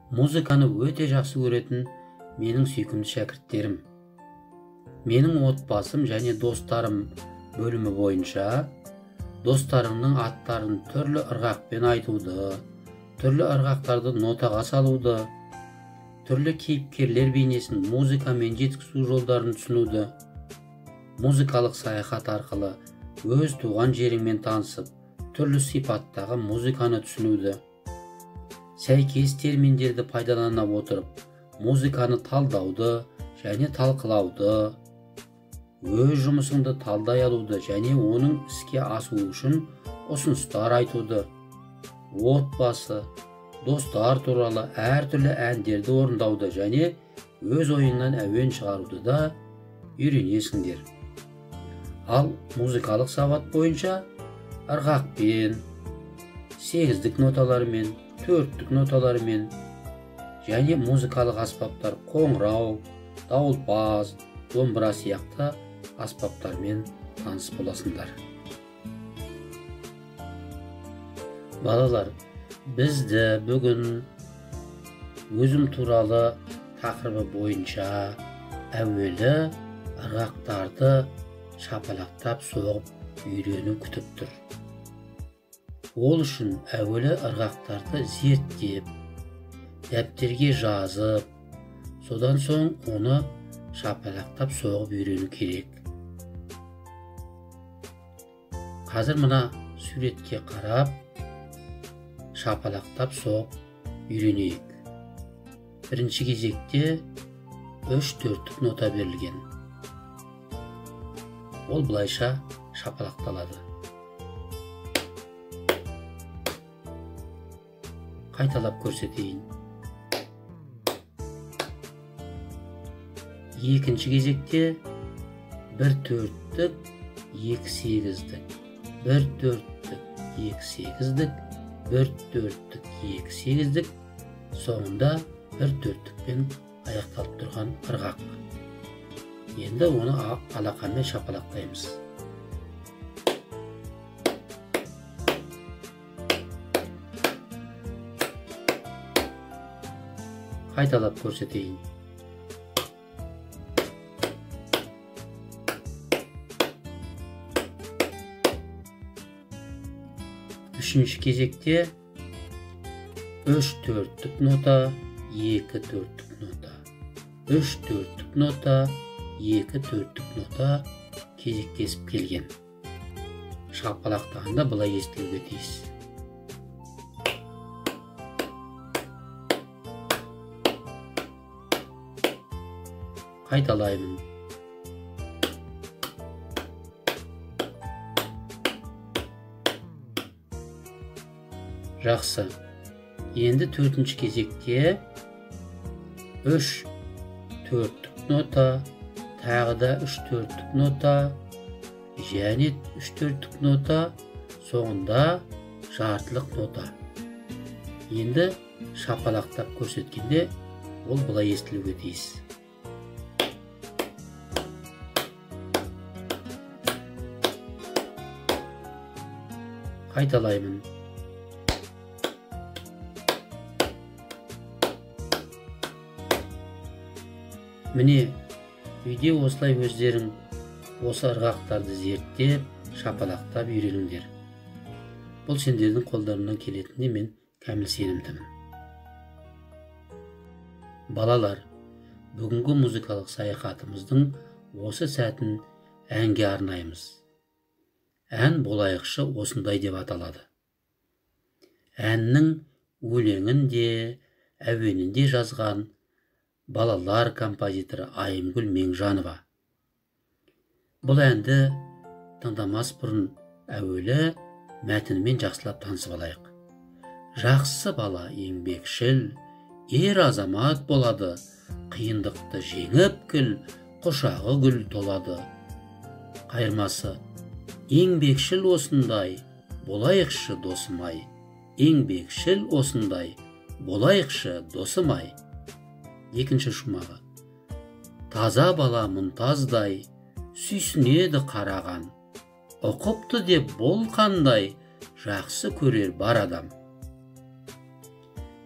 Музыканы өте жақсы көретін менің сүйкімді шәкірттерім. Менің отбасым және достарым бөлімі бойынша достарыңның аттарын түрлі ырғақпен айтуды, түрлі ырғақтарды нотаға салуды, түрлі кейіпкерлер бейнесін музыкамен жеткізу жолдарын түсінуді, музыкалық саяхат арқылы өз туған жеріңмен танысып, түрлі сипаттағы музыканы түсінуді, сәйкес терминдерді пайдалана отырып, музыканы талдауды және талқылауды, өз жұмысыңды талдай алуды және оның іске асуы үшін ұсыныстар айтуды, отбасы, достар туралы әртүрлі әндерді орындауды және өз ойыңнан әуен шығаруды да үйренесіңдер. Ал музыкалық сауат бойынша ырғақпен, сегіздік ноталармен, төрттік ноталармен және музыкалық аспаптар қоңырау, дауылпаз, домбыра сияқты аспаптармен таныс боласыңдар. Балалар, бізді бүгін өзім туралы тақырыбы бойынша әуелі ырғақтарды шапалақтап соғып үйрену күтіп тұр. Ол үшін әуелі ырғақтарды зерттеп, дәптерге жазып, содан соң оны шапалақтап соғып үйрену керек. Қазір мына суретке қарап, шапалақтап соғып үйренейік. Бірінші кезекте 3-4 нота берілген. Ол бұлайша шапалақталады. Қайталап көрсетейін. Екінші кезекте 1-4-тік, 2-8-дік, 1-4-тік, 2-8-дік, 1-4-тік, 2-8-дік, соңында 1-4-тікпен аяқталып тұрған ырғақ. Енді оны алақанмен шапалақтаймыз. Қайталап көрсетейін. Үшінші кезекте 3-4-тік нота, 2-4-тік нота, 3-4-тік нота, 2-4-тік нота кезектесіп келген. Шапалақтағанда бұлай естілуге тиіс. Қайталаймын. Жақсы. Енді 4-ші кезекте 3-4-тік нота, тағы да 3-4-тік нота, және 3-4-тік нота, соңында жартылық нота. Енді шапалақтап көрсеткенде ол бұлай естілуге тиіс. Қайталаймын. Міне, үйде осылай өздерің осы ырғақтарды зерттеп, шапалақтап үйреніңдер. Бұл сендердің қолдарынан келетініне мен кәміл сенімдімін. Балалар, бүгінгі музыкалық саяхатымыздың осы сәтін әнге арнаймыз. Ән болайықшы осындай деп аталады. Әннің өлеңін де, әуенін де жазған балалар композиторы Айымгүл Меңжанова. Бұл әнді тыңдамас бұрын әуелі мәтінімен жақсылап танысып алайық. Жақсы бала еңбекшіл, ер азамат болады, қиындықты жеңіп кіл, құшағы гүл толады. Қайырмасы, еңбекшіл осындай, болайықшы досымай. Еңбекшіл осындай, болайықшы досымай. Екінші шумағы. Таза бала мұнтаздай, сүйсінеді қараған. Оқыпты деп бол қандай, жақсы көрер бар адам.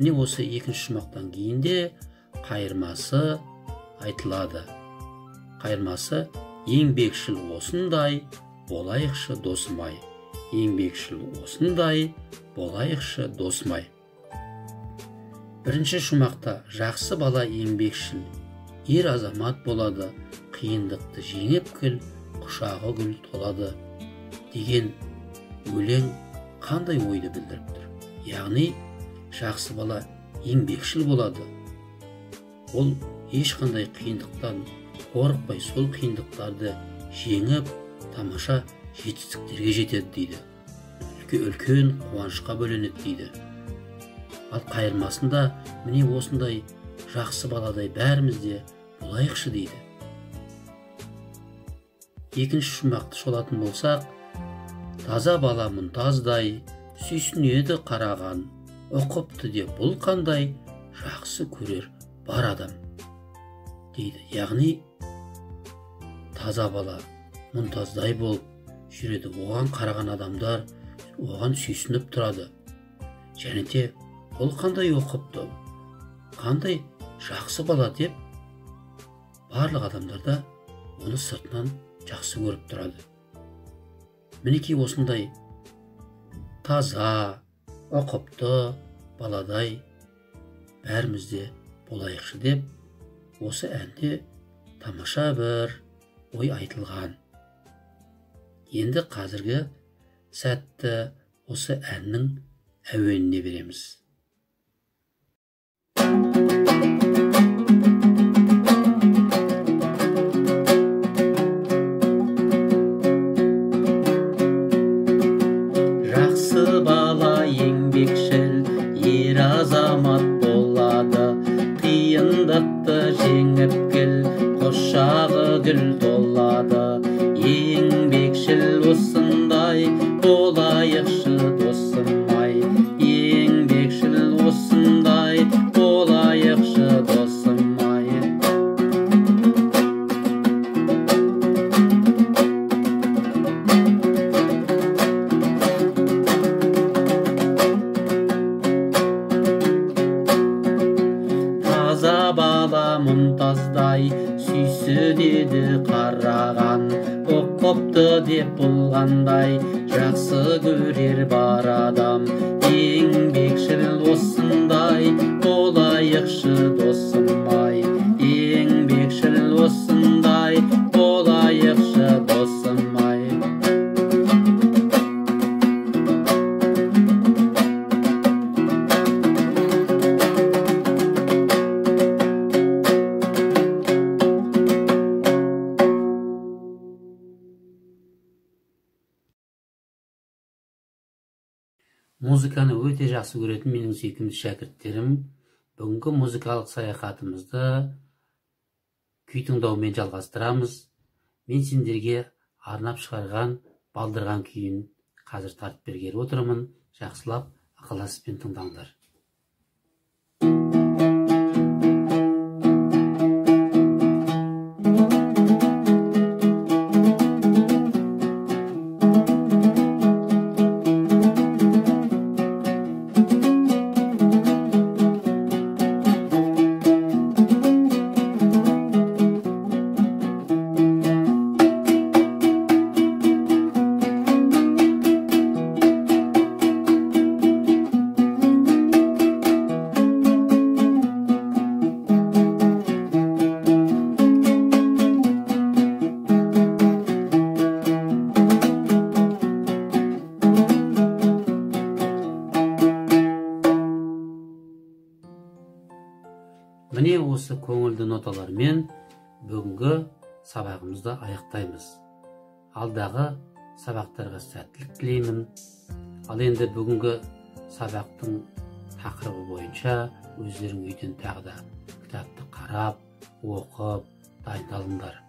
Міне осы екінші шумақтан кейін де қайырмасы айтылады. Қайырмасы: еңбекшіл осындай, болайықшы досым-ай. Еңбекшіл осындай, болайықшы досым-ай. Бірінші шумақта жақсы бала еңбекшіл, ер азамат болады, қиындықты жеңіп кіл, құшағы гүл толады деген өлең қандай ойды білдіріп тұр? Яғни жақсы бала еңбекшіл болады. Ол ешқандай қиындықтан қорықпай, сол қиындықтарды жеңіп, тамаша жетістіктерге жетеді дейді. Үлкен қуанышқа бөленеді дейді. Ал қайырмасында міне осындай жақсы баладай бәрімізде болайықшы дейді. Екінші шумақты шолатын болсақ: таза бала мұнтаздай, сүйсінеді қараған, ұқыпты деп бұл қандай, жақсы көрер бар адам дейді. Яғни таза бала мұнтаздай болып жүреді, оған қараған адамдар оған сүйсініп тұрады. Және де ол қандай ұқыпты, қандай жақсы бала деп барлық адамдар да оны сыртынан жақсы көріп тұрады. Мінекей осындай таза, ұқыпты баладай бәрімізде болайықшы деп осы әнде тамаша бір ой айтылған. Енді қазіргі сәтті осы әннің әуеніне береміз. Жақсы бала еңбекшіл, ер азамат болады, қиындықты жеңіп кіл, құшағы гүл толады. Еңбекшіл осындай, болайықшы досым-ай. Еңбекшіл осындай, болайықшы досым-ай. Таза бала мұнтаздай, сүйсінеді қараған, ұқыпты деп болғандай, жақсы көрер бар адам. Еңбекшіл осындай, болайықшы досым-ай. Еңбекшіл осындай, болайықшы досым-ай. Музыканы өте жақсы көретін менің сүйкімді шәкірттерім, бүгінгі музыкалық саяхатымызды күй тыңдаумен жалғастырамыз. Мен сендерге арнап шығарған балдырған күйін қазір тартып бергелі отырмын. Жақсылап ықыласпен тыңдаңдар. Міне осы көңілді ноталармен бүгінгі сабағымызды аяқтаймыз. Алдағы сабақтарға сәттілік тілеймін. Ал енді бүгінгі сабақтың тақырыбы бойынша өздерің үйден тағы да кітапты қарап, оқып, дайындалыңдар.